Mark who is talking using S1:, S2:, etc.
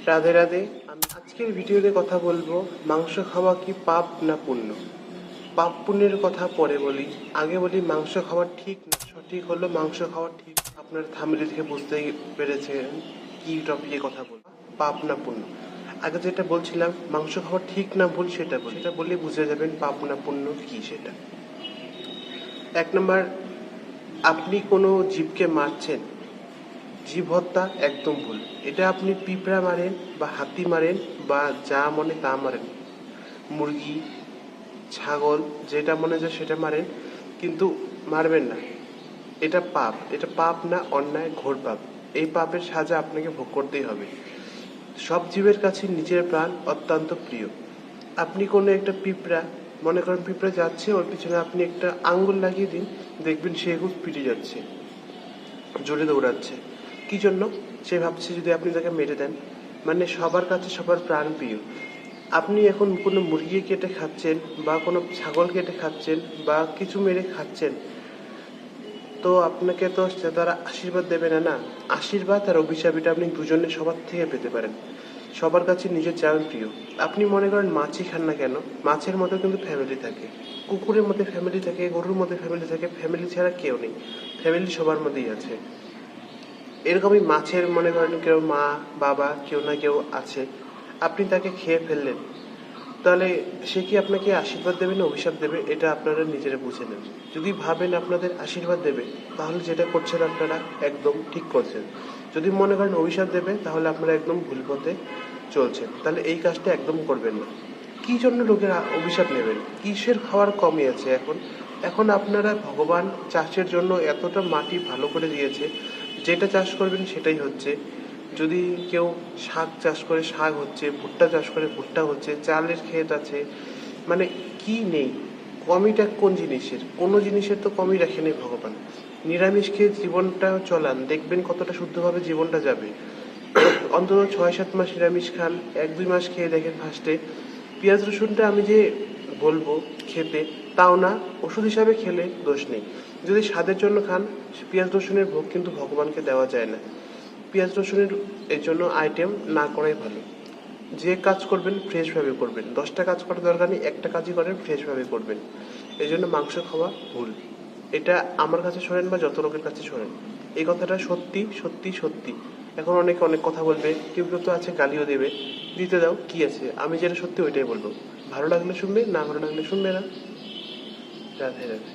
S1: রাধে রাধে। আমি আজকের ভিডিওতে কথা বলবো মাংস খাওয়া কি পাপ না পুণ্য। পাপ পুণ্যের কথা পরে বলি, আগে বলি মাংস খাওয়া ঠিক না সঠিক হলো মাংস খাওয়া ঠিক। আপনার থাম্বনেল দেখে বুঝতেই পেরেছেন কি টপিকে কথা বলবো, পাপ না পুণ্য। আগে যেটা বলছিলাম মাংস খাওয়া ঠিক না ভুল সেটা বলে বুঝে যাবেন পাপ না পুণ্য কি সেটা। 1 নম্বর, আপনি কোনো জীবকে মারছেন, জীব হত্যা একদম ভুল। এটা আপনি পিঁপড়া মারেন বা হাতি মারেন বা যা মনে তা মারেন, মুরগি ছাগল যেটা মনে যায় সেটা মারেন, কিন্তু মারবেন না। এটা পাপ, এটা পাপ না অন্যায়, ঘোর পাপ। এই পাপের সাজা আপনাকে ভোগ করতেই হবে। সব জীবের কাছে নিজের প্রাণ অত্যন্ত প্রিয়। আপনি কোনো একটা পিঁপড়া, মনে করেন পিঁপড়া যাচ্ছে, ওর পিছনে আপনি একটা আঙ্গুল লাগিয়ে দিন, দেখবেন সে খুব স্পিডে যাচ্ছে, জোরে দৌড়াচ্ছে। কি জন্য? সে ভাবছে যদি আপনি তাকে মেরে দেন, মানে সবার কাছে সবার প্রাণ প্রিয়। আপনি এখন কোনো মুরগি কেটে খাচ্ছেন বা কোনো ছাগল কেটে খাচ্ছেন বা কিছু মেরে খাচ্ছেন, তো আপনাকে তো সে তারা আশীর্বাদ দেবে না। না, আশীর্বাদ আর অভিশাপ এটা আপনি দুজনে সবার থেকে পেতে পারেন। সবার কাছে নিজের জান প্রিয়। আপনি মনে করেন মাছই খান না কেন, মাছের মতো কিন্তু ফ্যামিলি থাকে, কুকুরের মধ্যে ফ্যামিলি থাকে, গরুর মধ্যে ফ্যামিলি থাকে। ফ্যামিলি ছাড়া কেউ নেই, ফ্যামিলি সবার মধ্যেই আছে। এরকমই মাছের মনে করেন কেউ মা বাবা কেউ না কেউ আছে, আপনি তাকে খেয়ে ফেললেন, তাহলে সে কি আপনাকে আশীর্বাদ দেবে না অভিশাপ দেবে? এটা আপনারা নিজেরা বুঝে নেন। যদি ভাবেন আপনাদের আশীর্বাদ দেবে, তাহলে যেটা করছেন আপনারা একদম ঠিক করছেন। যদি মনে করেন অভিশাপ দেবে, তাহলে আপনারা একদম ভুল পথে চলছেন। তাহলে এই কাজটা একদম করবেন না। কি জন্য লোকের অভিশাপ নেবেন? কিসের খাওয়ার কমই আছে এখন? এখন আপনারা ভগবান চাষের জন্য এতটা মাটি ভালো করে দিয়েছে, যেটা চাষ করবেন সেটাই হচ্ছে। যদি কেউ শাক চাষ করে শাক হচ্ছে, ভুট্টা চাষ করে ভুট্টা হচ্ছে, চালের ক্ষেত আছে, মানে কি নেই? কমিটা কোন জিনিসের? কোনো জিনিসের তো কমই রাখেনি ভগবান। নিরামিষ খেয়ে জীবনটা চলান, দেখবেন কতটা শুদ্ধভাবে জীবনটা যাবে। অন্তত 6-7 মাস নিরামিষ খান, 1-2 মাস খেয়ে দেখেন ফার্স্টে। পেঁয়াজ রসুনটা আমি যে বলবো খেতে, তাও না, ওষুধ হিসাবে খেলে দোষ নেই। যদি স্বাদের জন্য খান, পেঁয়াজ রসুনের ভোগ কিন্তু ভগবানকে দেওয়া যায় না। পেঁয়াজ রসুনের এর জন্য আইটেম না করাই ভালো। যে কাজ করবেন ফ্রেশভাবে করবেন, 10টা কাজ করার দরকার নেই, একটা কাজই করেন ফ্রেশভাবে করবেন। এই জন্য মাংস খাওয়া ভুল। এটা আমার কাছে শোনেন বা যত লোকের কাছে শোনেন, এই কথাটা সত্যি সত্যি সত্যি। এখন অনেকে অনেক কথা বলবে, কেউ কেউ তো আছে গালিও দেবে, দিতে দাও, কি আছে, আমি যেটা সত্যি ওইটাই বলবো। ভালো লাগলে শুনবে, না ভালো লাগলে শুনবে না। রাধে রাধে।